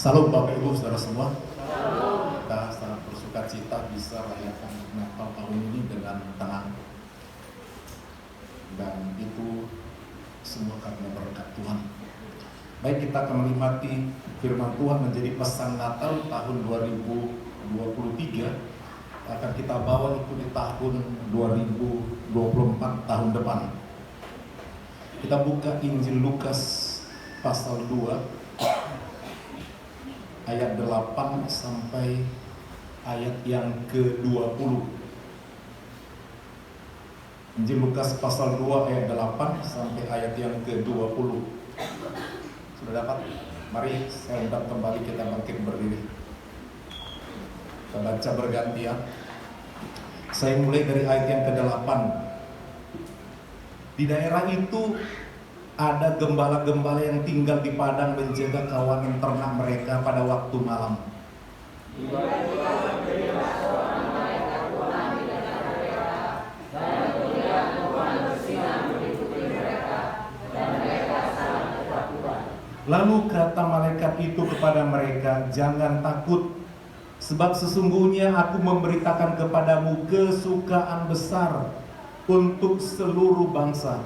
Salam Bapak Ibu Saudara semua. Kita sangat bersuka cita bisa rayakan Natal tahun ini dengan tenang. Dan itu semua karena berkat Tuhan. Baik, kita akan menikmati firman Tuhan menjadi pesan Natal tahun 2023. Akan kita bawa itu di tahun 2024, tahun depan. Kita buka Injil Lukas pasal 2 ayat 8 sampai ayat yang ke-20. Injil Lukas pasal 2 ayat 8 sampai ayat yang ke-20. Sudah dapat? Mari saya undang kembali, kita bangkit berdiri. Kita baca bergantian. Saya mulai dari ayat yang ke-8. Di daerah itu ada gembala-gembala yang tinggal di padang menjaga kawanan ternak mereka pada waktu malam. Lalu kata malaikat itu kepada mereka, "Jangan takut, sebab sesungguhnya aku memberitakan kepadamu kesukaan besar untuk seluruh bangsa.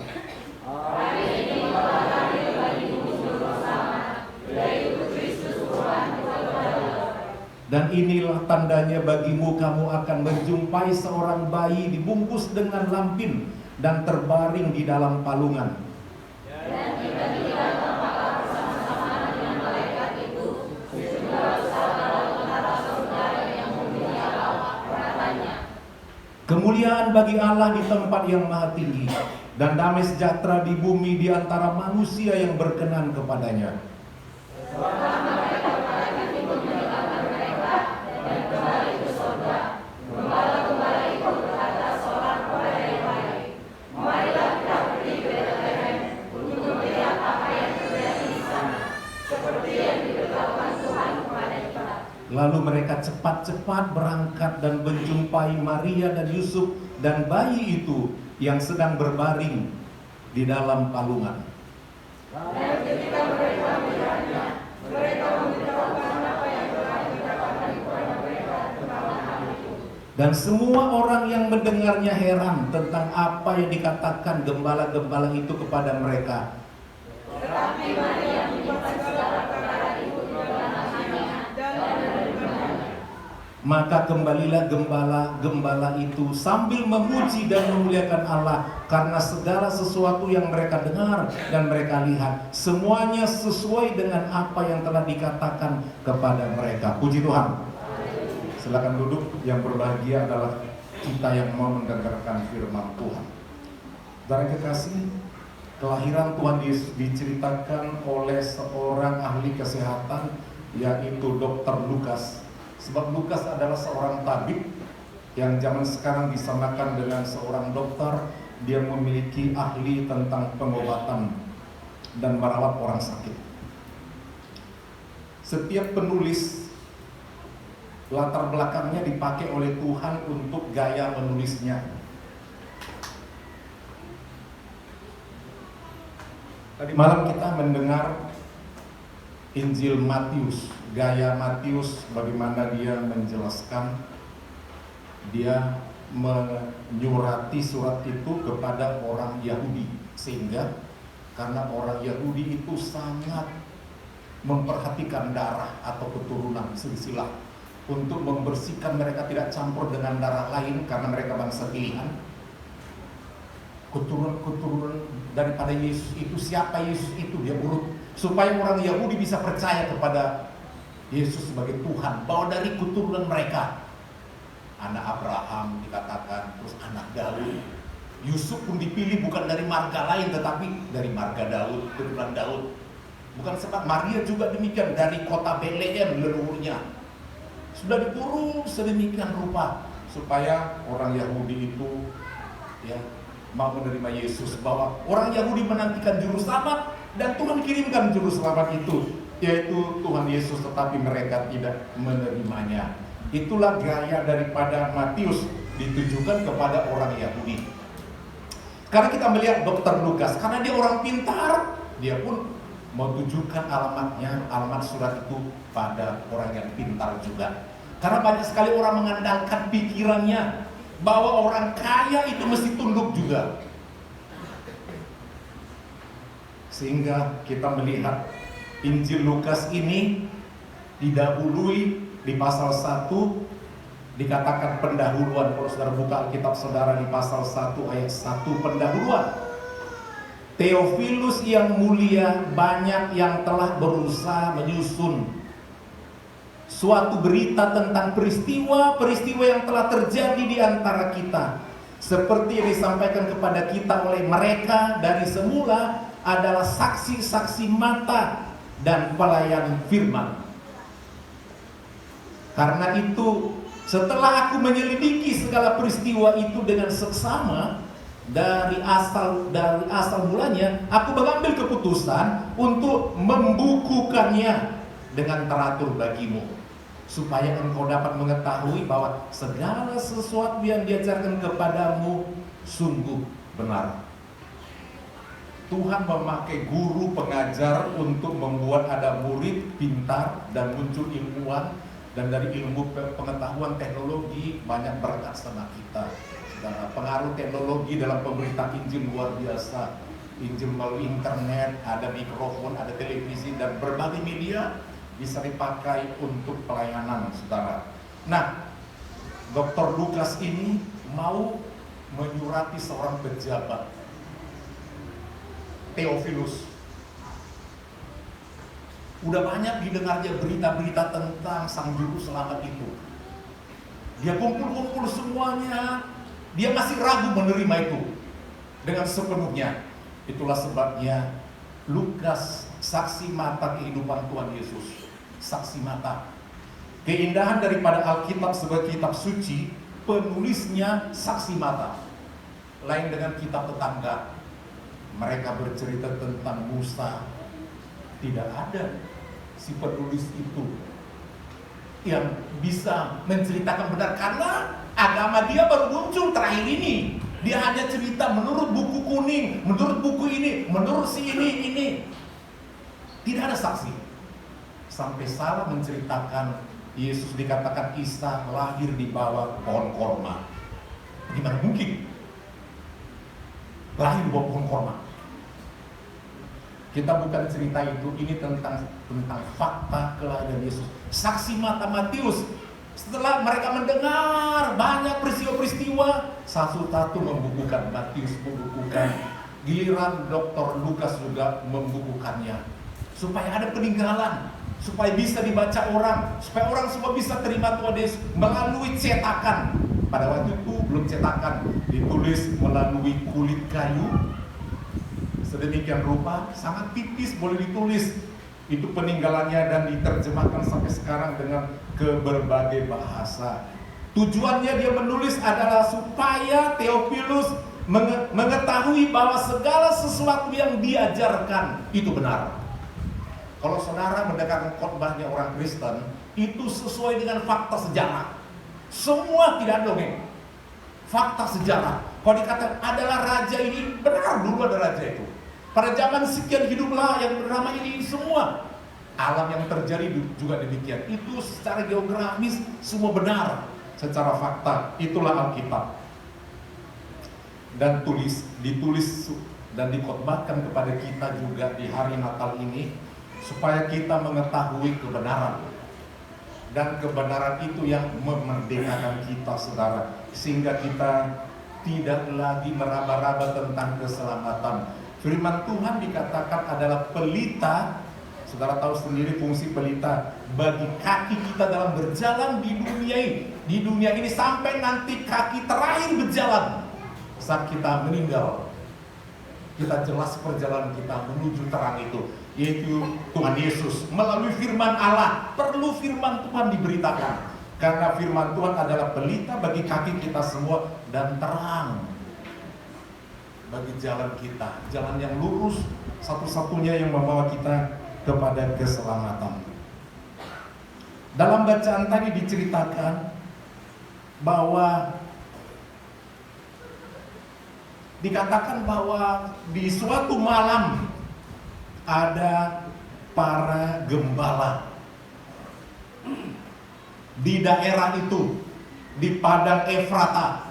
Dan inilah tandanya bagimu, kamu akan menjumpai seorang bayi dibungkus dengan lampin dan terbaring di dalam palungan." Dan tiba-tiba tampaklah bersama-sama dengan malaikat itu sejumlah saudara saudara yang memulia Allah, katanya, "Kemuliaan bagi Allah di tempat yang maha tinggi, dan damai sejahtera di bumi di antara manusia yang berkenan kepadanya." Lalu mereka cepat-cepat berangkat dan menjumpai Maria dan Yusuf dan bayi itu yang sedang berbaring di dalam palungan. Dan ketika mereka melihatnya, mereka memberitahukan apa yang telah dikatakan kepada mereka tentang hal itu. Dan semua orang yang mendengarnya heran tentang apa yang dikatakan gembala-gembala itu kepada mereka. Tetapi Maria menyimpan segala perkara itu di dalam hatinya dan maka kembalilah gembala-gembala itu sambil memuji dan memuliakan Allah karena segala sesuatu yang mereka dengar dan mereka lihat, semuanya sesuai dengan apa yang telah dikatakan kepada mereka. Puji Tuhan. Silakan duduk. Yang berbahagia adalah kita yang mau mendengarkan firman Tuhan. Saudara kekasih, kelahiran Tuhan Yesus diceritakan oleh seorang ahli kesehatan, yaitu Dr. Lukas. Sebab Lukas adalah seorang tabib yang zaman sekarang disamakan dengan seorang dokter. Dia memiliki ahli tentang pengobatan dan merawat orang sakit. Setiap penulis, latar belakangnya dipakai oleh Tuhan untuk gaya menulisnya. Tadi malam kita mendengar Injil Matius, gaya Matius, bagaimana dia menjelaskan, dia menyurati surat itu kepada orang Yahudi, sehingga karena orang Yahudi itu sangat memperhatikan darah atau keturunan silsilah untuk membersihkan mereka tidak campur dengan darah lain karena mereka bangsa pilihan. Keturunan daripada Yesus itu, siapa Yesus itu, dia urut supaya orang Yahudi bisa percaya kepada Yesus sebagai Tuhan, bahwa dari keturunan mereka anak Abraham dikatakan, terus anak Daud. Yusuf pun dipilih bukan dari marga lain tetapi dari marga Daud, keturunan Daud. Bukan sebab Maria juga demikian, dari kota Betlehem leluhurnya. Sudah diurus sedemikian rupa supaya orang Yahudi itu mau menerima Yesus, bahwa orang Yahudi menantikan juru selamat dan Tuhan kirimkan juru selamat itu, yaitu Tuhan Yesus, tetapi mereka tidak menerimanya. Itulah gaya daripada Matius ditujukan kepada orang Yahudi. Karena kita melihat Dr. Lukas, karena dia orang pintar, dia pun mau tunjukkan alamatnya, alamat surat itu pada orang yang pintar juga. Karena banyak sekali orang mengandalkan pikirannya bahwa orang kaya itu mesti tunduk juga. Sehingga kita melihat Injil Lukas ini didahului di pasal 1, dikatakan pendahuluan. Kalau saudara buka Alkitab saudara di pasal 1 ayat 1, pendahuluan. Theophilus yang mulia, banyak yang telah berusaha menyusun suatu berita tentang peristiwa-peristiwa yang telah terjadi di antara kita, seperti yang disampaikan kepada kita oleh mereka dari semula adalah saksi-saksi mata dan pelayan firman. Karena itu, setelah aku menyelidiki segala peristiwa itu dengan seksama dari asal mulanya, aku mengambil keputusan untuk membukukannya dengan teratur bagimu, supaya engkau dapat mengetahui bahwa segala sesuatu yang diajarkan kepadamu sungguh benar. Tuhan memakai guru pengajar untuk membuat ada murid pintar dan muncul ilmuwan, dan dari ilmu pengetahuan teknologi banyak berkat sama kita. Dan pengaruh teknologi dalam pemberitaan Injil luar biasa. Injil melalui internet, ada mikrofon, ada televisi, dan berbagai media bisa dipakai untuk pelayanan, saudara. Nah, Dr. Lukas ini mau menyurati seorang pejabat, Theophilus. Udah banyak didengarnya berita-berita tentang sang juru selamat itu. Dia kumpul-kumpul semuanya. Dia masih ragu menerima itu dengan sepenuhnya. Itulah sebabnya Lukas saksi mata kehidupan Tuhan Yesus. Saksi mata. Keindahan daripada Alkitab sebagai kitab suci, penulisnya saksi mata. Lain dengan kitab tetangga. Mereka bercerita tentang Musa. Tidak ada si penulis itu yang bisa menceritakan benar, karena agama dia baru muncul terakhir ini. Dia hanya cerita menurut buku kuning, menurut buku ini, menurut si ini. Tidak ada saksi. Sampai salah menceritakan Yesus dikatakan Isa lahir di bawah pohon korma. Gimana mungkin lahir di bawah pohon korma? Kita bukan cerita itu, ini tentang fakta kelahiran Yesus. Saksi mata Matius. Setelah mereka mendengar banyak peristiwa-peristiwa, satu-satu membukukan. Matius membukukan, giliran Dr. Lukas juga membukukannya, supaya ada peninggalan, supaya bisa dibaca orang, supaya orang semua bisa terima Tuhan Yesus melalui cetakan. Pada waktu itu belum cetakan, ditulis melalui kulit kayu. Sedemikian rupa, sangat tipis boleh ditulis. Itu peninggalannya dan diterjemahkan sampai sekarang dengan ke berbagai bahasa. Tujuannya dia menulis adalah supaya Theophilus mengetahui bahwa segala sesuatu yang diajarkan itu benar. Kalau saudara mendengarkan khotbahnya orang Kristen, itu sesuai dengan fakta sejarah. Semua tidak dongeng. Fakta sejarah. Kalau dikatakan adalah raja ini, benar dulu ada raja itu. Pada zaman sekian hiduplah yang bernama ini, semua alam yang terjadi juga demikian. Itu secara geografis semua benar, secara fakta. Itulah Alkitab. Dan ditulis dan dikhotbahkan kepada kita juga di hari Natal ini, supaya kita mengetahui kebenaran. Dan kebenaran itu yang memerdekakan kita, saudara, sehingga kita tidak lagi meraba-raba tentang keselamatan. Firman Tuhan dikatakan adalah pelita. Saudara tahu sendiri fungsi pelita bagi kaki kita dalam berjalan di dunia ini. Di dunia ini sampai nanti kaki terakhir berjalan saat kita meninggal. Kita jelas perjalanan kita menuju terang itu, yaitu Tuhan Yesus. Melalui firman Allah, perlu firman Tuhan diberitakan. Karena firman Tuhan adalah pelita bagi kaki kita semua dan terang bagi jalan kita, jalan yang lurus, satu-satunya yang membawa kita kepada keselamatan. Dalam bacaan tadi diceritakan bahwa dikatakan bahwa di suatu malam ada para gembala di daerah itu, di padang Efrata.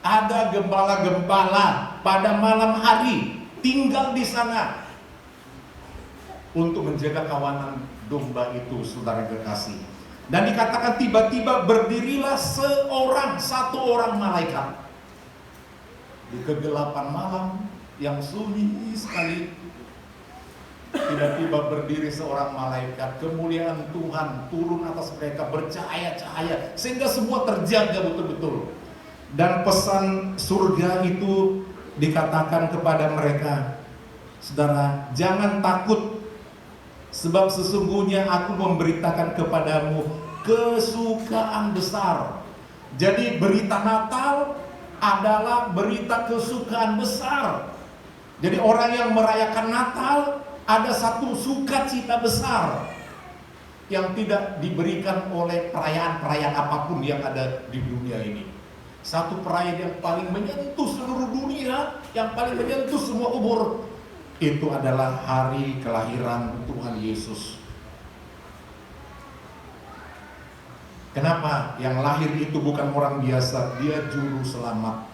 Ada gembala-gembala pada malam hari tinggal di sana untuk menjaga kawanan domba itu, saudara kekasih. Dan dikatakan tiba-tiba berdirilah satu orang malaikat di kegelapan malam yang sunyi sekali. Tiba-tiba berdiri seorang malaikat, kemuliaan Tuhan turun atas mereka bercahaya-cahaya sehingga semua terjaga betul-betul. Dan pesan surga itu dikatakan kepada mereka, saudara, jangan takut, sebab sesungguhnya aku memberitakan kepadamu kesukaan besar. Jadi berita Natal adalah berita kesukaan besar. Jadi orang yang merayakan Natal ada satu sukacita besar yang tidak diberikan oleh perayaan-perayaan apapun yang ada di dunia ini. Satu perayaan yang paling menyentuh seluruh dunia, yang paling menyentuh semua umur, itu adalah hari kelahiran Tuhan Yesus. Kenapa? Yang lahir itu bukan orang biasa, dia juru selamat.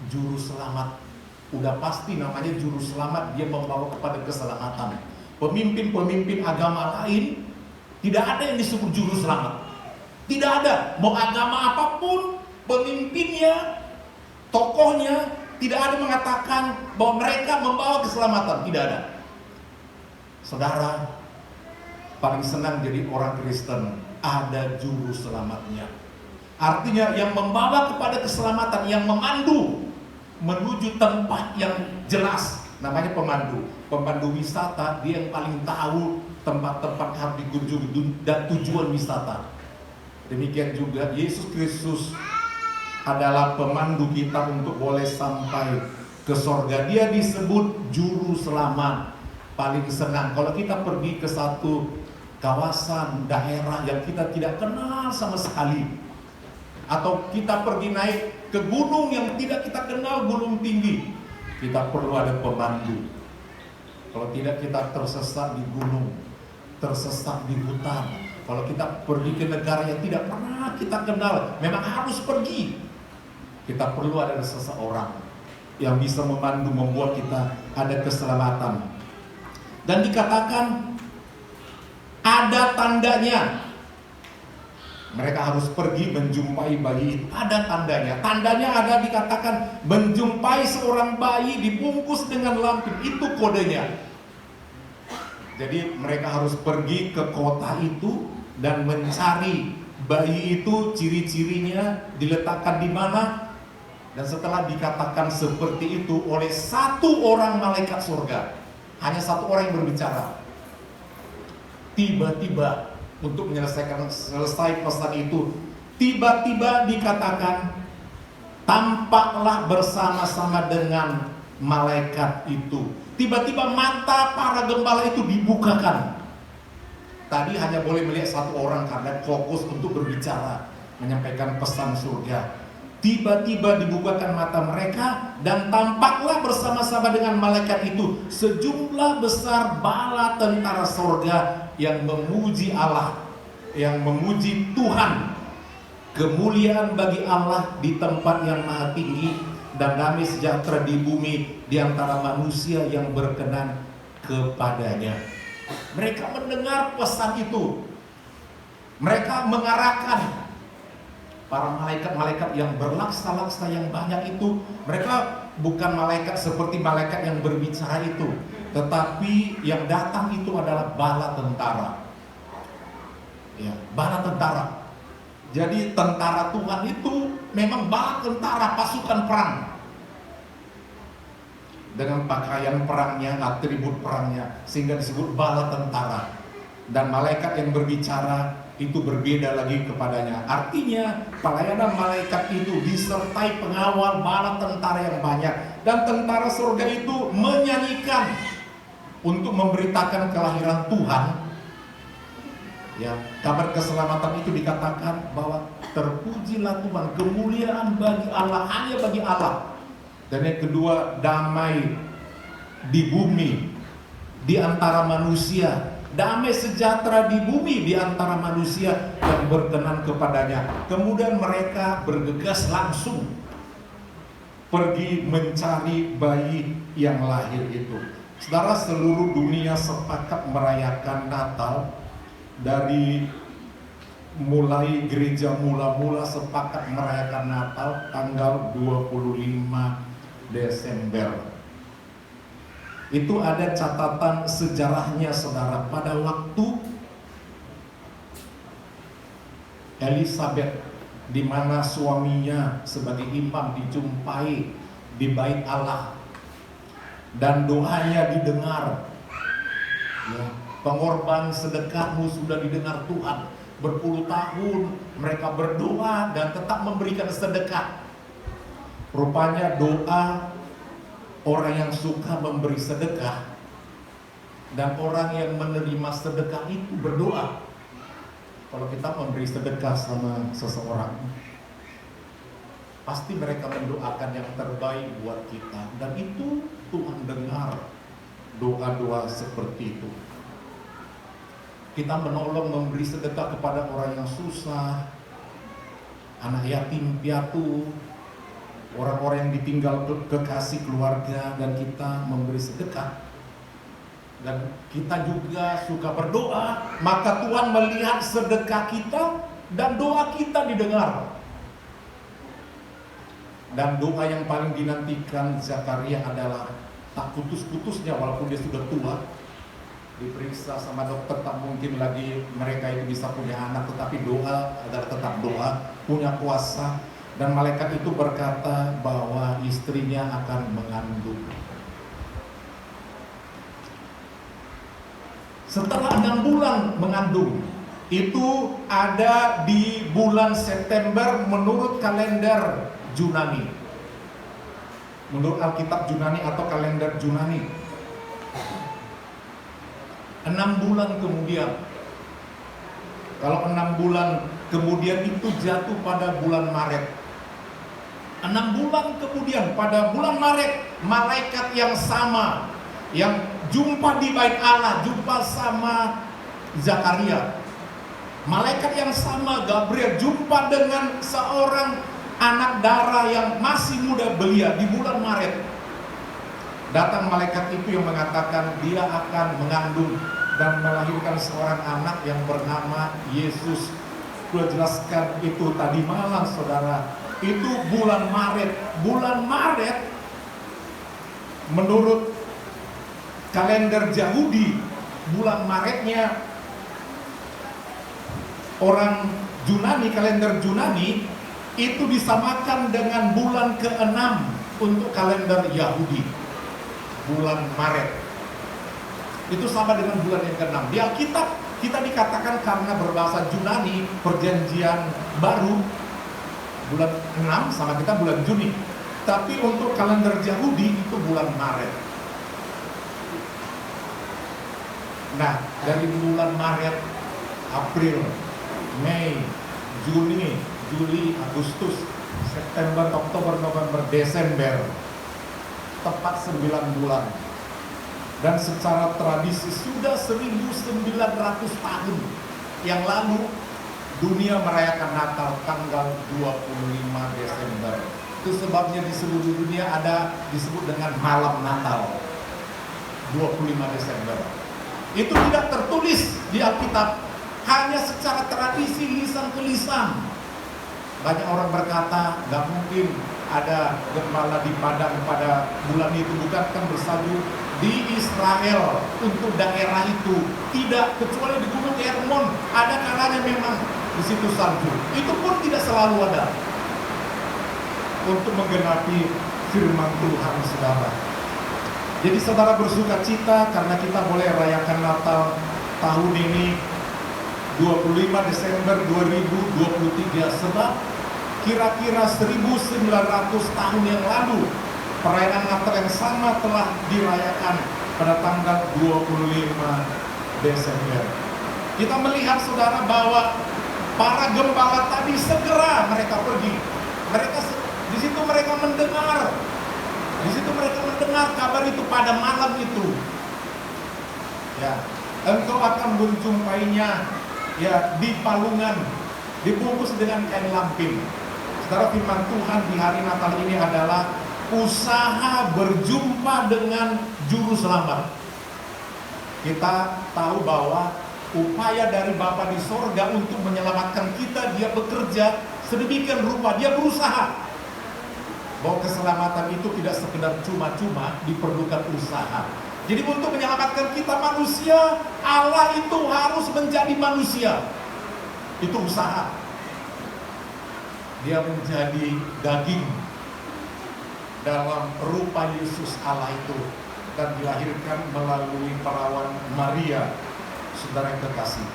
Juru selamat, udah pasti namanya juru selamat, dia membawa kepada keselamatan. Pemimpin-pemimpin agama lain tidak ada yang disebut juru selamat. Tidak ada, mau agama apapun, pemimpinnya, tokohnya, tidak ada mengatakan bahwa mereka membawa keselamatan. Tidak ada. Saudara, paling senang jadi orang Kristen, ada juru selamatnya. Artinya yang membawa kepada keselamatan, yang memandu menuju tempat yang jelas, namanya pemandu. Pemandu wisata, dia yang paling tahu tempat-tempat harus dikunjungi dan tujuan wisata. Demikian juga Yesus Kristus adalah pemandu kita untuk boleh sampai ke sorga. Dia disebut juru selamat. Paling senang kalau kita pergi ke satu kawasan daerah yang kita tidak kenal sama sekali, atau kita pergi naik ke gunung yang tidak kita kenal, gunung tinggi, kita perlu ada pemandu. Kalau tidak kita tersesat di gunung, tersesat di hutan. Kalau kita pergi ke negara yang tidak pernah kita kenal, memang harus pergi. Kita perlu ada seseorang yang bisa memandu, membuat kita ada keselamatan. Dan dikatakan ada tandanya. Mereka harus pergi menjumpai bayi itu. Ada tandanya. Tandanya ada, dikatakan menjumpai seorang bayi dibungkus dengan lampin. Itu kodenya. Jadi mereka harus pergi ke kota itu dan mencari bayi itu, ciri-cirinya diletakkan di mana. Dan setelah dikatakan seperti itu oleh satu orang malaikat surga, hanya satu orang yang berbicara, tiba-tiba untuk selesai pesan itu, tiba-tiba dikatakan tampaklah bersama-sama dengan malaikat itu. Tiba-tiba mata para gembala itu dibukakan. Tadi hanya boleh melihat satu orang karena fokus untuk berbicara, menyampaikan pesan surga. Tiba-tiba dibukakan mata mereka dan tampaklah bersama-sama dengan malaikat itu sejumlah besar bala tentara surga yang memuji Allah, yang memuji Tuhan. Kemuliaan bagi Allah di tempat yang maha tinggi dan damai sejahtera di bumi di antara manusia yang berkenan kepadanya. Mereka mendengar pesan itu. Mereka mengarahkan para malaikat-malaikat yang berlaksa-laksa yang banyak itu. Mereka bukan malaikat seperti malaikat yang berbicara itu, tetapi yang datang itu adalah bala tentara. Ya, bala tentara. Jadi tentara Tuhan itu memang bala tentara, pasukan perang. Dengan pakaian perangnya, atribut perangnya, sehingga disebut bala tentara. Dan malaikat yang berbicara itu berbeda lagi kepadanya. Artinya pelayanan malaikat itu disertai pengawal bala tentara yang banyak. Dan tentara surga itu menyanyikan untuk memberitakan kelahiran Tuhan. Ya, kabar keselamatan itu dikatakan bahwa terpujilah Tuhan, kemuliaan bagi Allah, hanya bagi Allah. Dan yang kedua, damai di bumi di antara manusia. Damai sejahtera di bumi di antara manusia yang berkenan kepadanya. Kemudian mereka bergegas langsung pergi mencari bayi yang lahir itu. Saudara, seluruh dunia sepakat merayakan Natal. Dari mulai gereja mula-mula sepakat merayakan Natal tanggal 25 Desember. Itu ada catatan sejarahnya, saudara. Pada waktu Elizabeth, di mana suaminya sebagai imam dijumpai di bait Allah dan doanya didengar, ya, pengorban sedekahmu sudah didengar Tuhan. Berpuluh tahun mereka berdoa dan tetap memberikan sedekah. Rupanya doa orang yang suka memberi sedekah dan orang yang menerima sedekah itu berdoa. Kalau kita memberi sedekah sama seseorang, pasti mereka mendoakan yang terbaik buat kita. Dan itu Tuhan dengar doa-doa seperti itu. Kita menolong memberi sedekah kepada orang yang susah, anak yatim piatu, orang-orang yang ditinggal kekasih keluarga, dan kita memberi sedekah. Dan kita juga suka berdoa, maka Tuhan melihat sedekah kita dan doa kita didengar. Dan doa yang paling dinantikan Zakaria adalah tak putus-putusnya walaupun dia sudah tua. Diperiksa sama dokter, tak mungkin lagi mereka itu bisa punya anak, tetapi doa adalah tetap doa, punya kuasa. Dan malaikat itu berkata bahwa istrinya akan mengandung. Setelah 6 bulan mengandung, itu ada di bulan September menurut kalender Yunani. Menurut Alkitab Yunani atau kalender Yunani. 6 bulan kemudian, kalau 6 bulan kemudian itu jatuh pada bulan Maret. 6 bulan kemudian pada bulan Maret, malaikat yang sama yang jumpa di bait Allah, jumpa sama Zakaria. Malaikat yang sama, Gabriel, jumpa dengan seorang anak darah yang masih muda belia di bulan Maret. Datang malaikat itu yang mengatakan dia akan mengandung dan melahirkan seorang anak yang bernama Yesus. Sudah jelaskan itu tadi malam, saudara. Itu bulan Maret. Bulan Maret menurut kalender Yahudi, bulan Maretnya orang Yunani, kalender Yunani itu disamakan dengan bulan ke-6 untuk kalender Yahudi. Bulan Maret itu sama dengan bulan yang ke-6. Di Alkitab kita dikatakan karena berbahasa Yunani, perjanjian baru, bulan 6 sama kita bulan Juni. Tapi untuk kalender Yahudi itu bulan Maret. Nah, dari bulan Maret, April, Mei, Juni, Juli, Agustus, September, Oktober, November, Desember, tepat 9 bulan. Dan secara tradisi sudah 1900 tahun yang lalu dunia merayakan Natal tanggal 25 Desember. Itu sebabnya di seluruh dunia ada disebut dengan malam Natal 25 Desember. Itu tidak tertulis di Alkitab, hanya secara tradisi lisan ke lisan. Banyak orang berkata, gak mungkin ada gembala di padang pada bulan itu, bukan kan bersalju di Israel untuk daerah itu. Tidak, kecuali di Gunung Hermon ada kalanya memang di situ salju. Itu pun tidak selalu ada untuk menggenapi firman Tuhan, saudara. Jadi saudara bersuka cita karena kita boleh rayakan Natal tahun ini 25 Desember 2023, sebab kira-kira 1900 tahun yang lalu perayaan Natal yang sama telah dirayakan pada tanggal 25 Desember. Kita melihat, saudara, bahwa para gembala tadi segera mereka pergi. Di situ mereka mendengar Di situ mereka mendengar kabar itu pada malam itu. Ya, engkau akan menjumpainya ya di palungan, dibungkus dengan kain lampin. Saudara, firman Tuhan di hari Natal ini adalah usaha berjumpa dengan juru selamat. Kita tahu bahwa upaya dari Bapa di sorga untuk menyelamatkan kita, dia bekerja sedemikian rupa, dia berusaha. Bahwa keselamatan itu tidak sekedar cuma-cuma, diperlukan usaha. Jadi untuk menyelamatkan kita manusia, Allah itu harus menjadi manusia. Itu usaha. Dia menjadi daging dalam rupa Yesus Allah itu, dan dilahirkan melalui perawan Maria, saudara yang kekasih.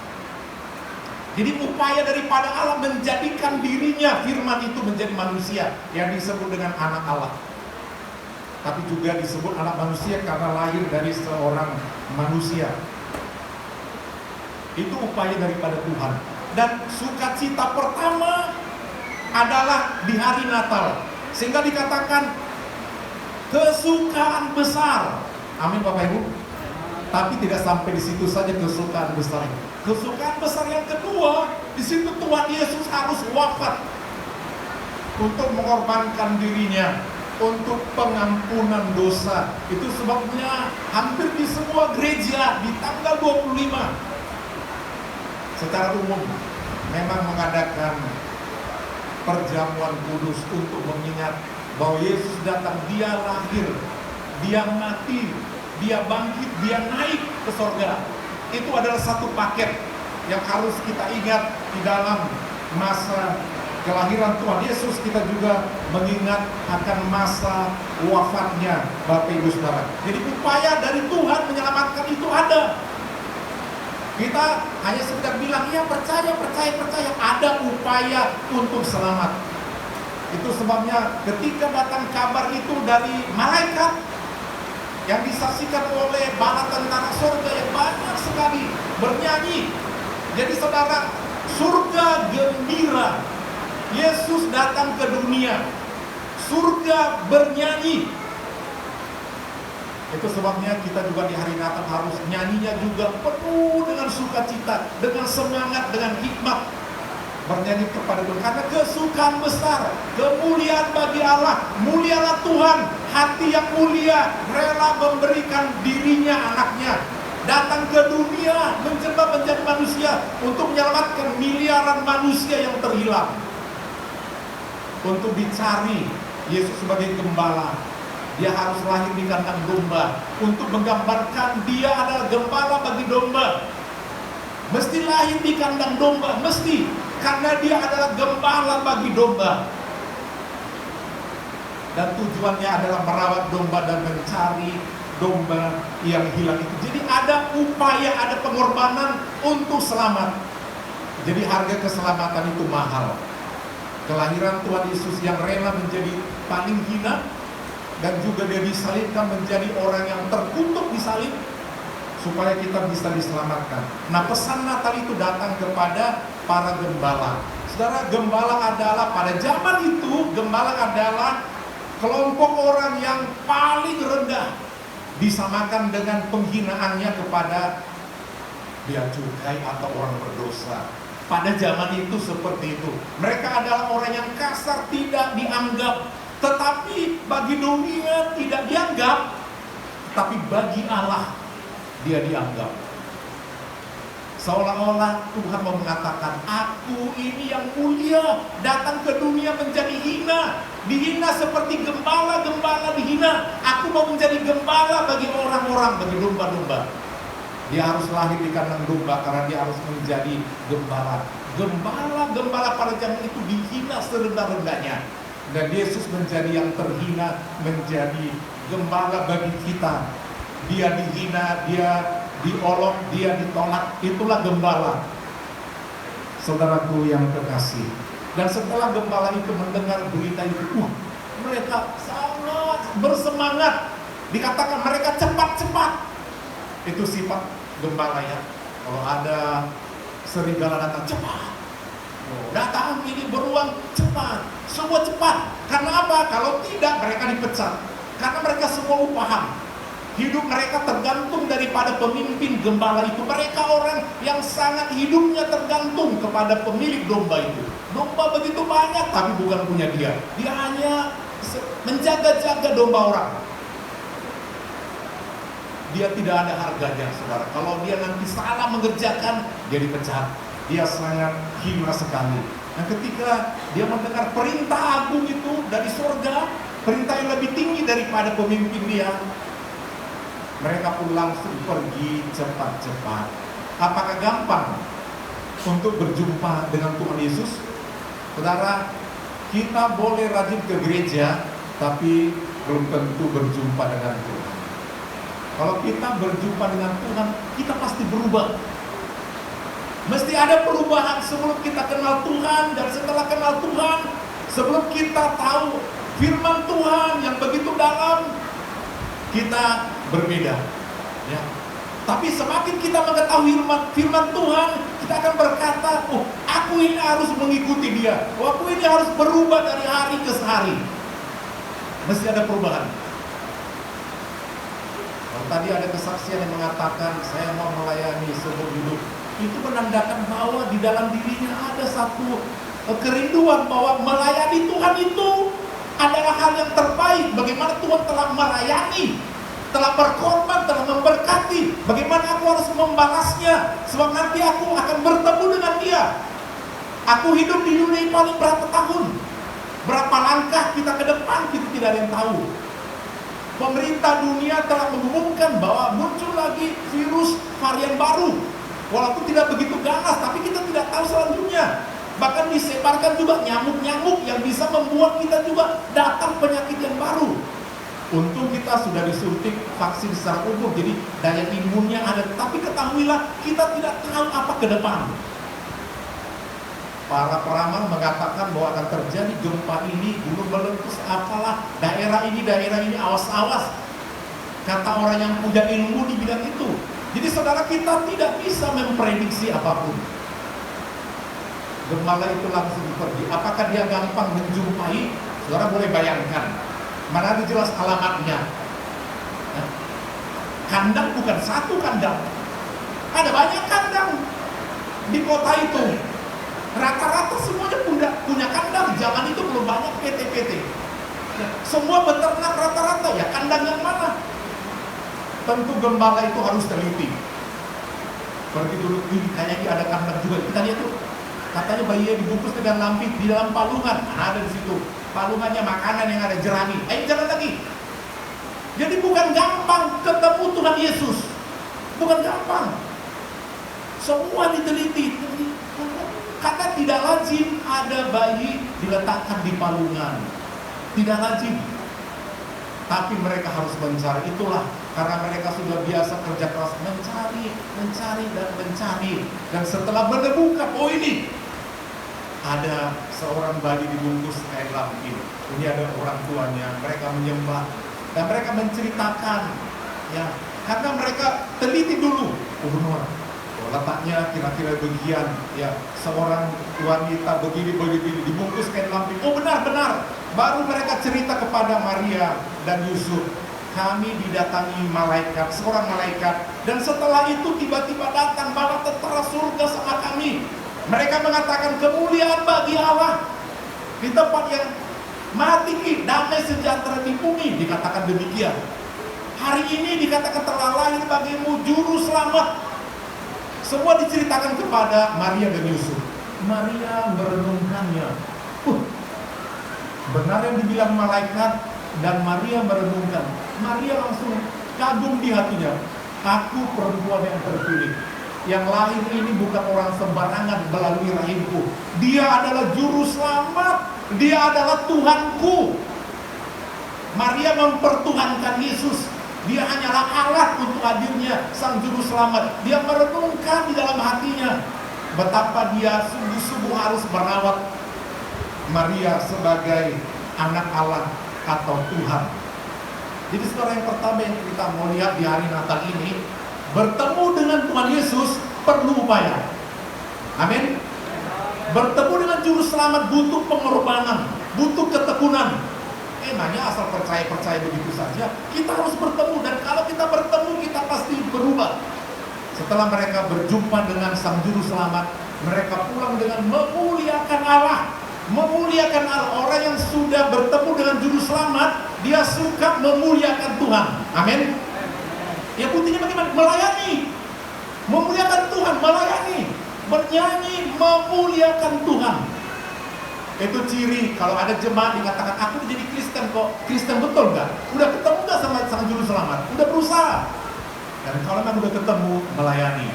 Jadi upaya daripada Allah menjadikan dirinya, firman itu menjadi manusia, yang disebut dengan anak Allah. Tapi juga disebut anak manusia karena lahir dari seorang manusia. Itu upaya daripada Tuhan. Dan sukacita pertama adalah di hari Natal. Sehingga dikatakan kesukaan besar. Amin Bapak Ibu. Tapi tidak sampai di situ saja kesukaan besar. Kesukaan besar yang kedua, di situ Tuhan Yesus harus wafat untuk mengorbankan dirinya untuk pengampunan dosa. Itu sebabnya hampir di semua gereja di tanggal 25 secara umum memang mengadakan perjamuan kudus untuk mengingat bahwa Yesus datang, dia lahir, dia mati, dia bangkit, dia naik ke sorga. Itu adalah satu paket yang harus kita ingat di dalam masa kelahiran Tuhan Yesus. Kita juga mengingat akan masa wafatnya, Bapak Ibu Saudara. Jadi upaya dari Tuhan menyelamatkan itu ada. Kita hanya sekedar bilang, ya percaya. Ada upaya untuk selamat. Itu sebabnya ketika datang kabar itu dari malaikat yang disaksikan oleh bala tentara surga yang banyak sekali bernyanyi. Jadi saudara, surga gembira. Yesus datang ke dunia, surga bernyanyi. Itu sebabnya kita juga di hari Natal harus nyanyinya juga penuh dengan sukacita, dengan semangat, dengan hikmat, bernyanyi kepada Tuhan. Karena kesukaan besar, kemuliaan bagi Allah, mulialah Tuhan, hati yang mulia, rela memberikan dirinya, anaknya, datang ke dunia, mencoba menjadi manusia untuk menyelamatkan miliaran manusia yang terhilang. Untuk dicari Yesus sebagai gembala, dia harus lahir di kandang domba untuk menggambarkan dia adalah gembala bagi domba. Mesti lahir di kandang domba, mesti, karena dia adalah gembala bagi domba. Dan tujuannya adalah merawat domba dan mencari domba yang hilang itu. Jadi ada upaya, ada pengorbanan untuk selamat. Jadi harga keselamatan itu mahal. Kelahiran Tuhan Yesus yang rela menjadi paling hina, dan juga dia disalibkan menjadi orang yang terkutuk disalib supaya kita bisa diselamatkan. Nah, pesan Natal itu datang kepada para gembala. Saudara, gembala adalah pada zaman itu, gembala adalah kelompok orang yang paling rendah, disamakan dengan penghinaannya kepada bea cukai atau orang berdosa. Pada zaman itu seperti itu. Mereka adalah orang yang kasar, tidak dianggap. Tetapi bagi dunia tidak dianggap, tapi bagi Allah dia dianggap. Seolah-olah Tuhan mau mengatakan, aku ini yang mulia datang ke dunia menjadi hina, dihina seperti gembala-gembala dihina. Aku mau menjadi gembala bagi orang-orang, bagi domba-domba. Dia harus lahir di kandang domba karena dia harus menjadi gembala. Gembala pada zaman itu dihina serendah-rendahnya. Dan Yesus menjadi yang terhina, menjadi gembala bagi kita. Dia dihina, dia diolok, dia ditolak. Itulah gembala, saudaraku yang kekasih. Dan setelah gembala itu mendengar berita itu, mereka sangat bersemangat. Dikatakan mereka cepat-cepat. Itu sifat gembala ya. Kalau ada serigala datang, cepat. Datang ini beruang, cepat. Semua cepat. Karena apa? Kalau tidak mereka dipecat. Karena mereka semua paham, hidup mereka tergantung daripada pemimpin gembala itu. Mereka orang yang sangat hidupnya tergantung kepada pemilik domba itu. Domba begitu banyak, tapi bukan punya dia. Dia hanya menjaga-jaga domba orang. Dia tidak ada harganya, saudara. Kalau dia nanti salah mengerjakan, dia dipecat. Dia sangat hina sekali. Nah, ketika dia mendengar perintah agung itu dari surga, perintah yang lebih tinggi daripada pemimpin dia, mereka pun langsung pergi cepat-cepat. Apakah gampang untuk berjumpa dengan Tuhan Yesus? Saudara, kita boleh rajin ke gereja, tapi belum tentu berjumpa dengan Tuhan. Kalau kita berjumpa dengan Tuhan, kita pasti berubah. Mesti ada perubahan sebelum kita kenal Tuhan, dan setelah kenal Tuhan, sebelum kita tahu firman Tuhan yang begitu dalam, kita berbeda. Ya. Tapi semakin kita mengetahui firman Tuhan, kita akan berkata, oh, aku ini harus mengikuti dia. Oh, aku ini harus berubah dari hari ke hari. Mesti ada perubahan. Kalau tadi ada kesaksian yang mengatakan, saya mau melayani seumur hidup, itu menandakan bahwa di dalam dirinya ada satu kerinduan bahwa melayani Tuhan itu adalah hal yang terbaik. Bagaimana Tuhan telah melayani, telah berkorban, telah memberkati, bagaimana aku harus membalasnya, sebab nanti aku akan bertemu dengan dia. Aku hidup di dunia ini paling berapa tahun, berapa langkah kita ke depan, kita tidak ada yang tahu. Pemerintah dunia telah mengumumkan bahwa muncul lagi virus varian baru. Walaupun tidak begitu ganas, tapi kita tidak tahu selanjutnya. Bahkan disebarkan juga nyamuk-nyamuk yang bisa membuat kita juga datang penyakit yang baru. Untung kita sudah disuntik vaksin secara umum, jadi daya imunnya ada. Tapi ketahuilah, kita tidak tahu apa ke depan. Para peramal mengatakan bahwa akan terjadi gempa ini, gunung meletus, apalah, daerah ini, awas-awas. Kata orang yang punya ilmu di bidang itu. Jadi saudara, kita tidak bisa memprediksi apapun. Gembala itu langsung pergi. Apakah dia gampang menjumpai? Saudara boleh bayangkan. Mana ada jelas alamatnya. Kandang bukan satu kandang. Ada banyak kandang di kota itu. Rata-rata semuanya punya kandang. Zaman itu belum banyak PT-PT. Semua beternak rata-rata, ya kandang yang mana? Tentu gembala itu harus teliti. Pergi dulu, kayaknya ada kandang juga. Kita lihat tuh, katanya bayinya dibungkus dengan lampin di dalam palungan. Ada di situ. Palungannya makanan yang ada jerami. Ayo jalan lagi. Jadi bukan gampang ketemu Tuhan Yesus. Bukan gampang. Semua diteliti. Karena tidak lazim ada bayi diletakkan di palungan. Tidak lazim. Tapi mereka harus mencari. Itulah karena mereka sudah biasa kerja keras mencari dan mencari. Dan setelah menemukan, oh ini ada seorang bayi dibungkus kain lampin. Ini ada orang tuanya. Mereka menyembah dan mereka menceritakan, ya, karena mereka teliti dulu. Oh benar, letaknya kira-kira bagian, ya, seorang wanita begini dibungkus kain lampin. Oh benar. Baru mereka cerita kepada Maria dan Yusuf. Kami didatangi malaikat, seorang malaikat, dan setelah itu tiba-tiba datang bala tentara surga sama kami. Mereka mengatakan kemuliaan bagi Allah di tempat yang maha tinggi, damai sejahtera di bumi. Dikatakan demikian. Hari ini dikatakan telah lahir bagimu juru selamat. Semua diceritakan kepada Maria dan Yusuf. Maria merenungkannya. Benar yang dibilang malaikat, dan Maria merenungkan. Maria langsung kagum di hatinya. Aku perempuan yang terpilih. Yang lahir ini bukan orang sembarangan melalui rahimku. Dia adalah juru selamat. Dia adalah Tuhanku. Maria mempertuhankan Yesus. Dia hanyalah alat untuk hadirnya sang juru selamat. Dia merenungkan di dalam hatinya betapa dia sungguh-sungguh harus merawat Maria sebagai anak Allah atau Tuhan. Jadi saudara, yang pertama yang kita mau lihat di hari Natal ini, bertemu dengan Tuhan Yesus perlu upaya. Amin. Bertemu dengan juru selamat butuh pengorbanan, butuh ketekunan. Emangnya asal percaya begitu saja? Kita harus bertemu, dan kalau kita bertemu, kita pasti berubah. Setelah mereka berjumpa dengan Sang Juru Selamat, mereka pulang dengan memuliakan Allah. Memuliakan Allah. Orang yang sudah bertemu dengan Juru Selamat, dia suka memuliakan Tuhan. Amin. Ya, buktinya bagaimana? Melayani. Memuliakan Tuhan, melayani. Bernyanyi, memuliakan Tuhan. Itu ciri kalau ada jemaat dikatakan, aku jadi Kristen kok. Kristen betul nggak? Udah ketemu nggak sama Sang Juru Selamat? Udah berusaha. Dan kalau memang udah ketemu, melayani.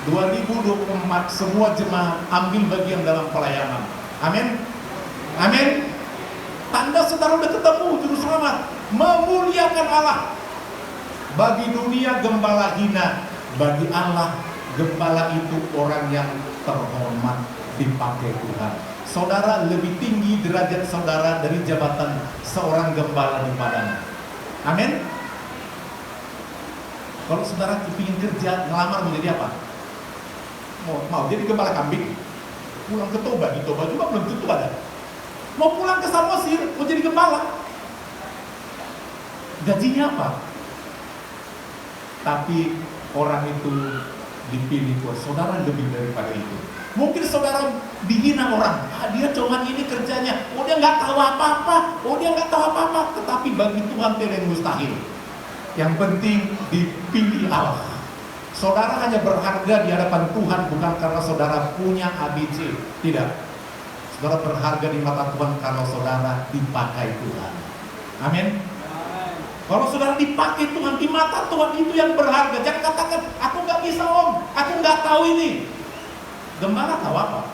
2024 semua jemaat ambil bagian dalam pelayanan. Amin. Amin. Tanda saudara udah ketemu Juru Selamat. Memuliakan Allah. Bagi dunia gembala hina, bagi Allah gembala itu orang yang terhormat, dipakai Tuhan. Saudara lebih tinggi derajat saudara dari jabatan seorang gembala di padang. Amin. Kalau saudara ingin kerja, ngelamar menjadi apa? Mau jadi gembala kambing? Pulang ke Toba, di Toba juga belum tentu ada. Mau pulang ke Samosir, mau jadi gembala? Gajinya apa? Tapi orang itu dipilih buat saudara lebih daripada itu. Mungkin saudara dihina orang, dia cuman ini kerjanya, dia nggak tahu apa-apa, dia nggak tahu apa-apa. Tetapi bagi Tuhan tidak yang mustahil. Yang penting dipilih Allah. Saudara hanya berharga di hadapan Tuhan bukan karena saudara punya ABC, tidak. Saudara berharga di mata Tuhan karena saudara dipakai Tuhan. Amin. Kalau saudara dipakai Tuhan, di mata Tuhan, itu yang berharga. Jangan katakan, aku nggak bisa om, aku nggak tahu ini. Gembala tahu apa?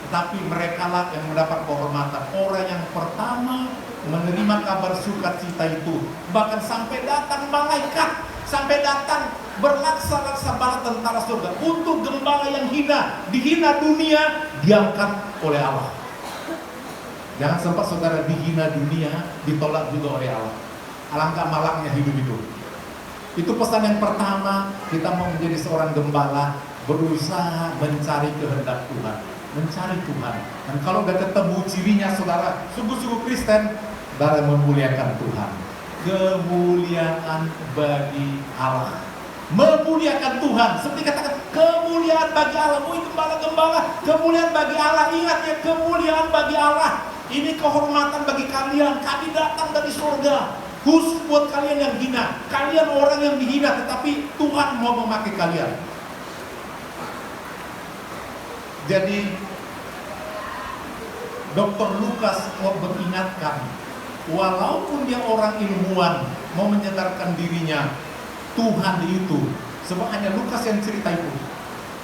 Tetapi mereka lah yang mendapat kehormatan. Orang yang pertama menerima kabar sukacita itu. Bahkan sampai datang malaikat, sampai datang berlaksa-laksa bala tentara surga. Untuk gembala yang hina, dihina dunia, diangkat oleh Allah. Jangan sempat saudara dihina dunia, ditolak juga oleh Allah. Alangkah malangnya hidup itu. Itu pesan yang pertama, kita mau menjadi seorang gembala, berusaha mencari kehendak Tuhan, mencari Tuhan. Dan kalau udah ketemu cirinya saudara, sungguh-sungguh Kristen, saudara memuliakan Tuhan. Kemuliaan bagi Allah. Memuliakan Tuhan, seperti katakan, kemuliaan bagi Allah. Gembala-gembala, kemuliaan bagi Allah. Ingat ya, kemuliaan bagi Allah. Ini kehormatan bagi kalian. Kami datang dari surga, khusus buat kalian yang hina. Kalian orang yang dihina, tetapi Tuhan mau memakai kalian. Jadi Dr. Lukas mau mengingatkan, walaupun dia orang ilmuwan, mau menyadarkan dirinya, Tuhan itu, sebab hanya Lukas yang cerita itu.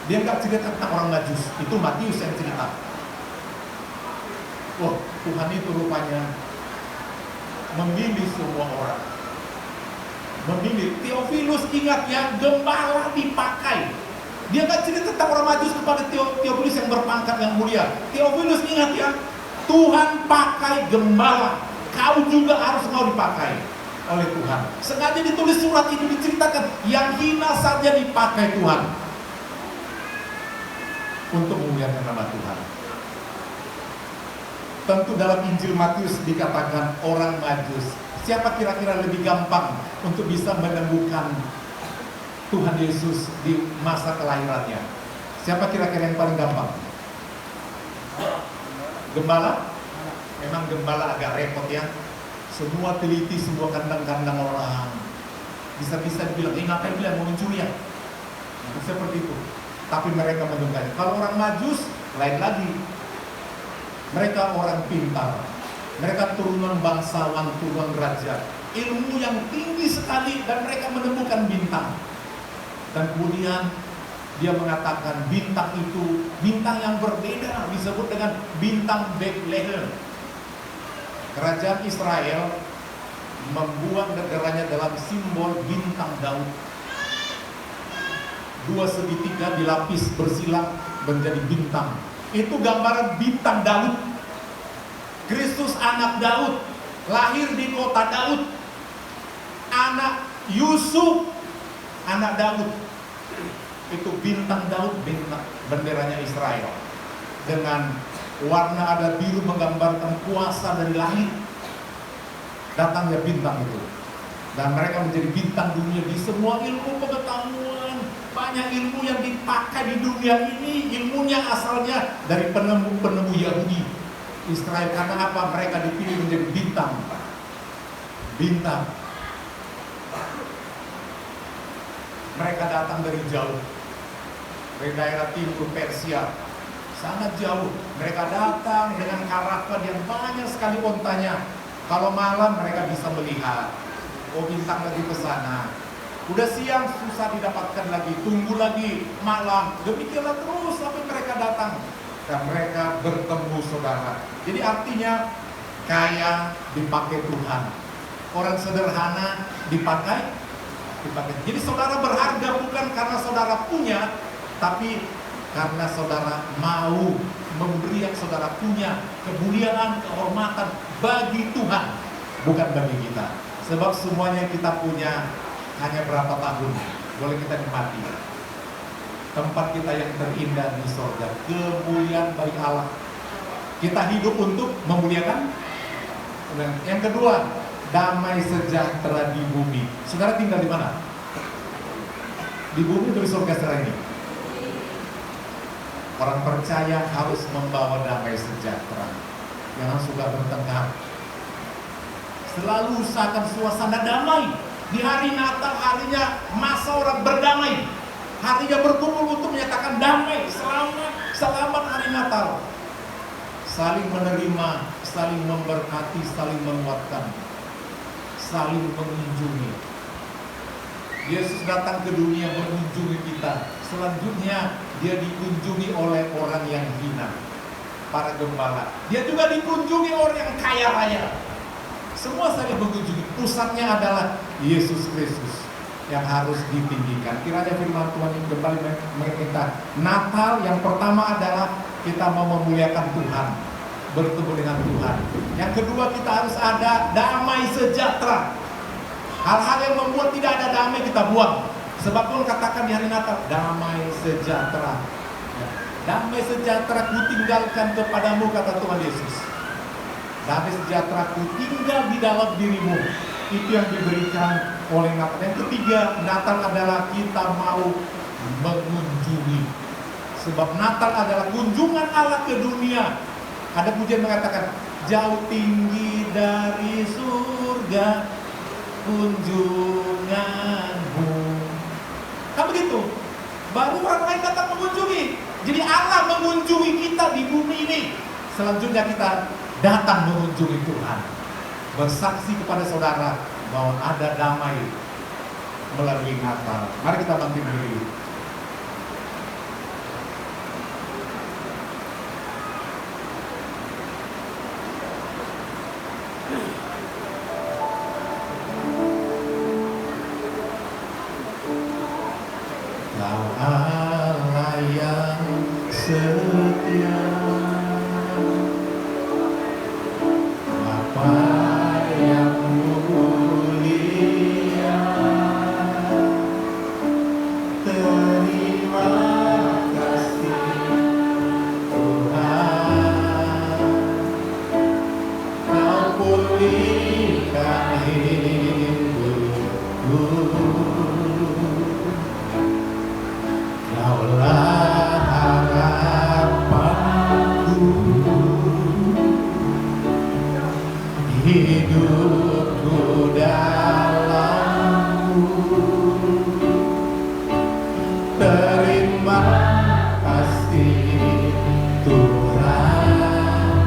Dia nggak cerita tentang orang Majus, itu Matius yang cerita. Wah, Tuhan itu rupanya memilih semua orang. Memilih. Theophilus, ingat ya, gembala dipakai. Dia nggak cerita tentang orang Majus kepada Theophilus yang berpangkat yang mulia. Theophilus, ingat ya, Tuhan pakai gembala. Kau juga harus mau dipakai oleh Tuhan. Sengaja ditulis surat itu, diceritakan yang hina saja dipakai Tuhan untuk memuliakan nama Tuhan. Tentu dalam Injil Matius dikatakan orang Majus. Siapa kira-kira lebih gampang untuk bisa menemukan Tuhan Yesus di masa kelahirannya? Siapa kira-kira yang paling gampang? Gembala? Memang gembala agak repot ya. Semua teliti, semua kandang-kandang orang. Bisa-bisa dibilang, ngapain bilang mau mencuri ya? Seperti itu. Tapi mereka menyukai. Kalau orang Majus, lain lagi. Mereka orang pintar. Mereka turunan bangsawan, turunan raja. Ilmu yang tinggi sekali dan mereka menemukan bintang. Dan kemudian dia mengatakan bintang itu bintang yang berbeda, disebut dengan bintang Bethlehem. Kerajaan Israel membuat negaranya dalam simbol bintang Daud. Dua segitiga dilapis bersilang menjadi bintang. Itu gambaran bintang Daud. Kristus anak Daud, lahir di kota Daud. Anak Yusuf, anak Daud. Itu bintang Daud, bintang benderanya Israel. Dengan warna ada biru menggambarkan kuasa dari langit. datangnya bintang itu. Dan mereka menjadi bintang dunia di semua ilmu pengetahuan. Banyak ilmu yang dipakai di dunia ini, ilmunya asalnya dari penemu-penemu Yahudi Israel. Karena apa? Mereka dipilih menjadi bintang. Bintang. Mereka datang dari jauh, dari daerah timur Persia, sangat jauh. Mereka datang dengan karavan yang banyak sekali ontanya. Kalau malam mereka bisa melihat, oh bintang lagi ke sana. Udah siang susah didapatkan lagi, tunggu lagi malam. Demikianlah terus sampai mereka datang dan mereka bertemu saudara. Jadi artinya kaya dipakai Tuhan, orang sederhana dipakai. Jadi saudara berharga bukan karena saudara punya, tapi karena saudara mau memberi yang saudara punya, kemuliaan, kehormatan bagi Tuhan, bukan bagi kita. Sebab semuanya kita punya hanya berapa tahun, boleh kita nikmati. Tempat kita yang terindah di surga, kemuliaan bagi Allah. Kita hidup untuk memuliakan. Yang kedua, damai sejahtera di bumi. Saudara tinggal di mana? Di bumi dari surga sekarang ini. Orang percaya harus membawa damai sejahtera. Jangan suka bertengkar. Selalu usahakan suasana damai. Di hari Natal, harinya masa orang berdamai. Harinya berkumpul untuk menyatakan damai. Selamat hari Natal. Saling menerima, saling memberkati, saling menguatkan, saling mengunjungi. Yesus datang ke dunia mengunjungi kita. Selanjutnya dia dikunjungi oleh orang yang hina, para gembala. Dia juga dikunjungi orang yang kaya raya. Semua saling mengunjungi. Pusatnya adalah Yesus Kristus yang harus ditinggikan. Kiranya firman Tuhan ini kembali kita. Natal yang pertama adalah kita mau memuliakan Tuhan, bertemu dengan Tuhan. Yang kedua, kita harus ada damai sejahtera. Hal-hal yang membuat tidak ada damai kita buang. Sebab Tuhan katakan di hari Natal, damai sejahtera. Damai sejahtera ku tinggalkan kepadamu, kata Tuhan Yesus. Damai sejahtera ku tinggal di dalam dirimu. Itu yang diberikan oleh Natal. Yang ketiga, Natal adalah kita mau mengunjungi. Sebab Natal adalah kunjungan Allah ke dunia. Ada pujian mengatakan, jauh tinggi dari surga kunjunganmu. Kan begitu? Baru orang lain datang mengunjungi. Jadi Allah mengunjungi kita di bumi ini. Selanjutnya kita datang mengunjungi Tuhan. Bersaksi kepada saudara bahwa ada damai melalui Natal. Mari kita bangkit berdiri. Kau Allah yang setia, Bapa yang mulia, terima kasih Tuhan, Kau pulihkan hidupku. Kaulah harapanku, hidupku dalammu. Terima kasih Tuhan,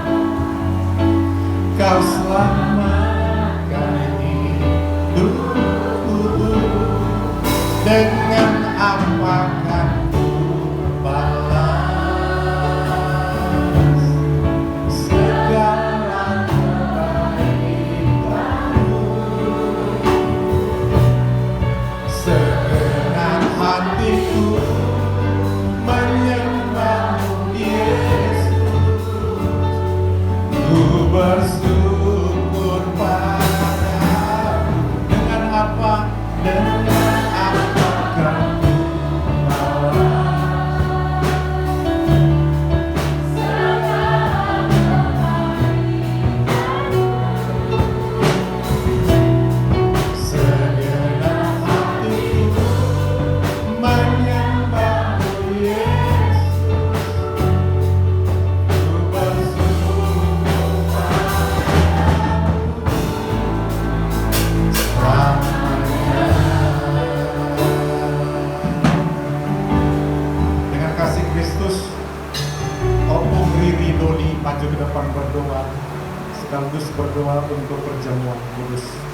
Kau selamatkan hidupku. Dengan apakah segala kebaikan-Mu? Ridoli maju ke depan berdoa, sekaligus berdoa untuk perjamuan kudus.